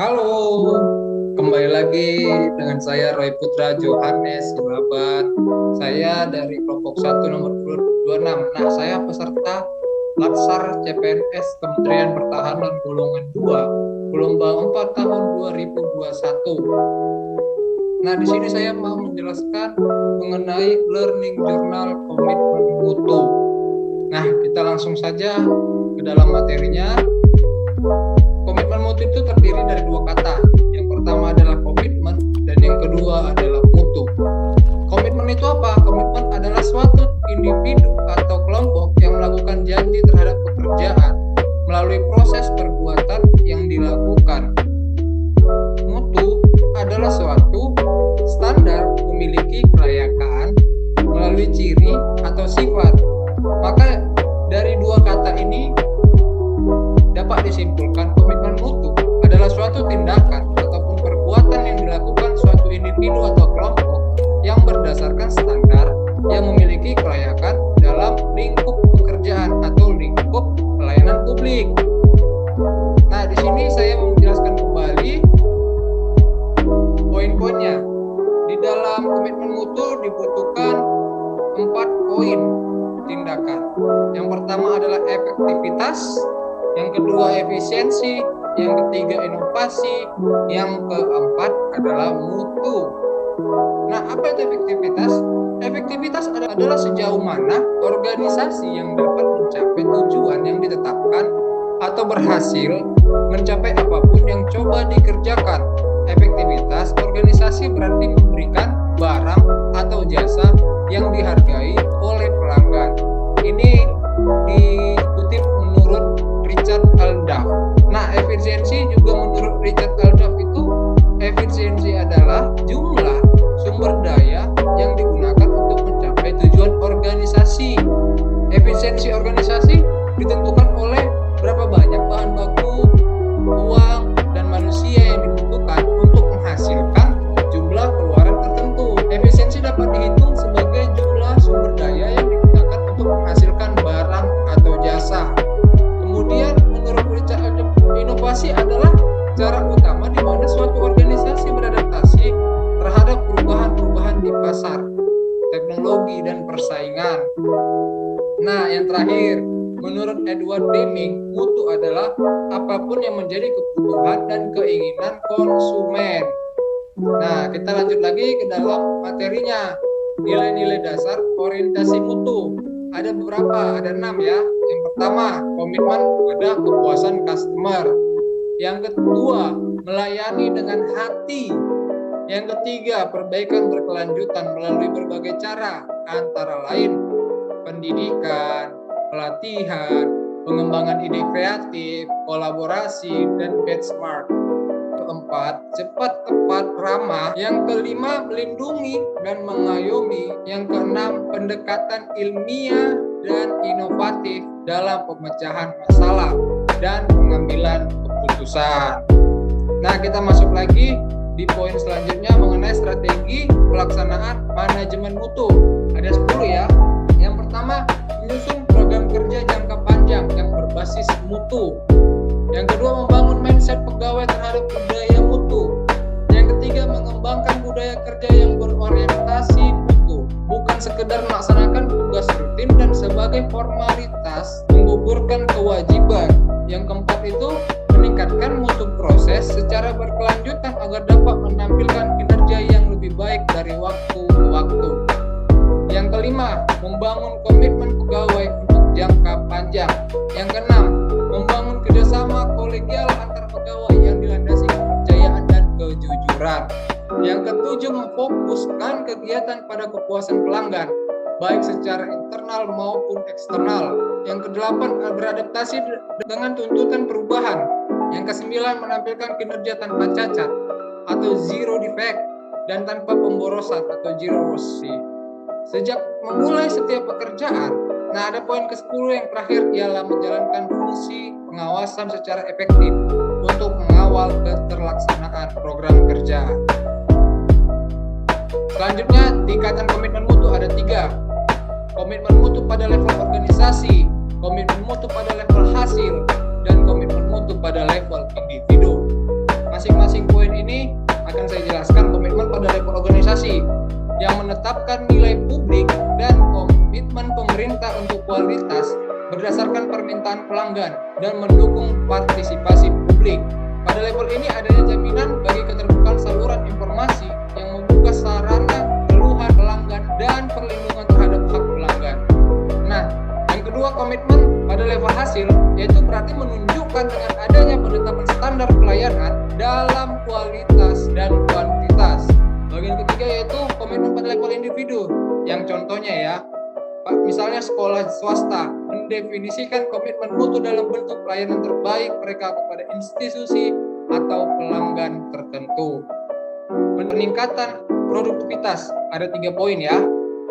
Halo, kembali lagi dengan saya Roy Putra Johannes Silaban. Saya dari kelompok 1 nomor 26. Nah, saya peserta Latsar CPNS Kementerian Pertahanan golongan 2, gelombang 4 tahun 2021. Nah, di sini saya mau menjelaskan mengenai Learning Journal Komitmen Mutu. Nah, kita langsung saja ke dalam materinya. Komitmen mutu itu terdiri dari dua kata. Yang pertama adalah komitmen dan yang kedua adalah mutu. Komitmen itu apa? Komitmen adalah suatu individu atau kelompok yang melakukan janji terhadap pekerjaan melalui proses perbuatan yang dilakukan. Mutu adalah suatu standar memiliki kelayakan melalui ciri atau sifat. Maka dari dua kata ini dapat disimpulkan komitmen mutu adalah suatu tindakan ataupun perbuatan yang dilakukan suatu individu atau kelompok yang berdasarkan standar yang memiliki kelayakan dalam lingkup pekerjaan atau lingkup pelayanan publik. Nah, di sini saya mau menjelaskan kembali poin-poinnya. Di dalam komitmen mutu dibutuhkan 4 poin tindakan. Yang pertama adalah efektivitas, yang kedua efisiensi, yang ketiga inovasi, yang keempat adalah mutu. Nah, apa itu efektivitas? Efektivitas adalah sejauh mana organisasi yang dapat mencapai tujuan yang ditetapkan atau berhasil mencapai apapun yang coba dikerjakan. Efektivitas organisasi berarti memberikan barang atau jasa yang dihargai oleh pelanggan. Ini dikutip menurut Richard Aldaf. Nah, efisiensi juga menurut Richard Aldaf itu efisiensi adalah jumlah sumber daya yang digunakan untuk mencapai tujuan organisasi. Efisiensi organisasi ditentukan oleh berapa banyak bahan baku, uang, dan manusia yang dibutuhkan untuk menghasilkan jumlah keluaran tertentu. Efisiensi dapat dihitung sebagai jumlah sumber daya yang digunakan untuk menghasilkan barang atau jasa. Kemudian menurut Richard Aldaf, inovasi adalah cara utama di mana suatu organisasi beradaptasi terhadap perubahan-perubahan di pasar, teknologi, dan persaingan. Nah, yang terakhir, menurut Edward Deming, mutu adalah apapun yang menjadi kebutuhan dan keinginan konsumen. Nah, kita lanjut lagi ke dalam materinya. Nilai-nilai dasar orientasi mutu. Ada beberapa, ada 6 ya. Yang pertama, komitmen pada kepuasan customer. Yang kedua, melayani dengan hati. Yang ketiga, perbaikan berkelanjutan melalui berbagai cara, antara lain pendidikan, pelatihan, pengembangan ide kreatif, kolaborasi, dan benchmark. Keempat, cepat, tepat, ramah. Yang kelima, melindungi dan mengayomi. Yang keenam, pendekatan ilmiah dan inovatif dalam pemecahan masalah dan pengambilan keputusan. Nah, kita masuk lagi di poin selanjutnya mengenai strategi pelaksanaan manajemen mutu. Ada 10 ya. Yang pertama, menyusun program kerja jangka panjang yang berbasis mutu. Yang kedua, membangun mindset pegawai terhadap budaya mutu. Yang ketiga, mengembangkan budaya kerja yang berorientasi mutu, bukan sekedar melaksanakan tugas rutin dan sebagai formalitas menggugurkan kewajiban. Yang keempat itu, meningkatkan mutu proses secara berkelanjutan agar dapat menampilkan kinerja yang lebih baik dari waktu ke waktu. Yang kelima, membangun komitmen pegawai untuk jangka panjang. Yang keenam, membangun kerjasama kolegial antar pegawai yang dilandasi kepercayaan dan kejujuran. Yang ketujuh, memfokuskan kegiatan pada kepuasan pelanggan, baik secara internal maupun eksternal. Yang kedelapan, beradaptasi dengan tuntutan perubahan. Yang kesembilan, menampilkan kinerja tanpa cacat atau zero defect dan tanpa pemborosan atau zero waste. Sejak memulai setiap pekerjaan, nah ada poin ke-10 yang terakhir ialah menjalankan fungsi pengawasan secara efektif untuk mengawal keterlaksanaan program kerja. Selanjutnya, tingkatan komitmen mutu ada 3. Komitmen mutu pada level organisasi, komitmen mutu pada level hasil, dan komitmen mutu pada level individu. Masing menetapkan nilai publik dan komitmen pemerintah untuk kualitas berdasarkan permintaan pelanggan dan mendukung partisipasi publik. Pada level ini adanya jaminan bagi keterbukaan saluran informasi yang membuka sarana keluhan pelanggan dan perlindungan terhadap hak pelanggan. Nah, yang kedua, komitmen pada level hasil, yaitu berarti menunjukkan dengan adanya penetapan standar pelayanan dalam kualitas dan kuantitas. Bagian ketiga yaitu komitmen pada level individu, yang contohnya ya, misalnya sekolah swasta mendefinisikan komitmen mutu dalam bentuk pelayanan terbaik mereka kepada institusi atau pelanggan tertentu. Peningkatan produktivitas, ada 3 poin ya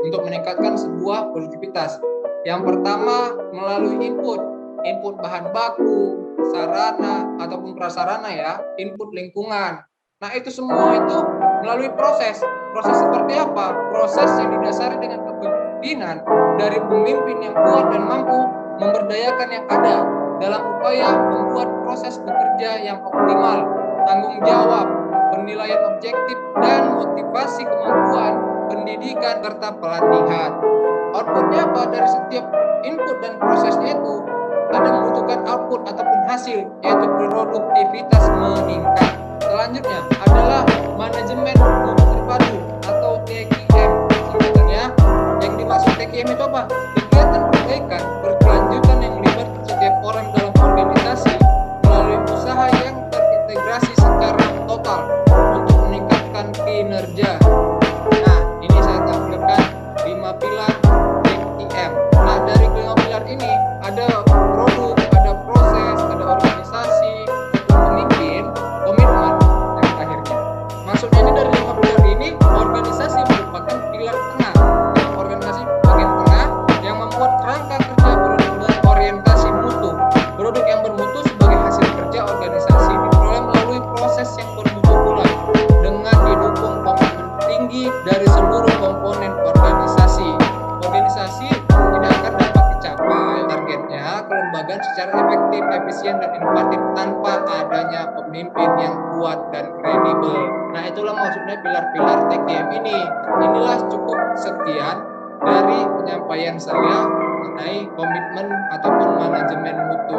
untuk meningkatkan sebuah produktivitas. Yang pertama, melalui input bahan baku, sarana ataupun prasarana ya, input lingkungan. Nah, itu semua itu melalui proses seperti apa? Proses yang didasari dengan kepemimpinan dari pemimpin yang kuat dan mampu memberdayakan yang ada dalam upaya membuat proses bekerja yang optimal, tanggung jawab, penilaian objektif, dan motivasi kemampuan pendidikan serta pelatihan. Outputnya apa? Dari setiap input dan prosesnya itu ada membutuhkan output ataupun hasil, yaitu produktivitas meningkat. Selanjutnya adalah manajemen mutu terpadu atau TQM singkatannya. Yang dimaksud TQM itu apa? Kegiatan perbaikan berkelanjutan yang melibatkan setiap orang dalam organisasi melalui usaha yang terintegrasi secara total untuk meningkatkan kinerja. Nah, ini saya tampilkan 5 pilar TQM. Nah, dari kelima pilar ini ada produk, ada proses, ada organisasi, pemimpin, komitmen, yang terakhirnya. Maksudnya ini dari 5 pilar ini, organisasi merupakan pilar tengah. Organisasi bagian tengah yang membuat kerangka kerja berorientasi mutu. Produk yang bermutu sebagai hasil kerja organisasi diperoleh melalui proses yang bermutu pula dengan didukung komitmen tinggi dari seluruh komponen organisasi. Organisasi tidak akan dapat dicapai targetnya kelembagaan secara efektif, efisien, dan inovatif tanpa adanya pemimpin yang kuat dan kredibel. Nah, itulah maksudnya pilar-pilar TQM ini. Inilah cukup sekian dari penyampaian saya mengenai komitmen ataupun manajemen mutu.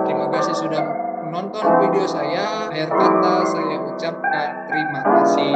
Terima kasih sudah menonton video saya. Akhir kata saya ucapkan terima kasih.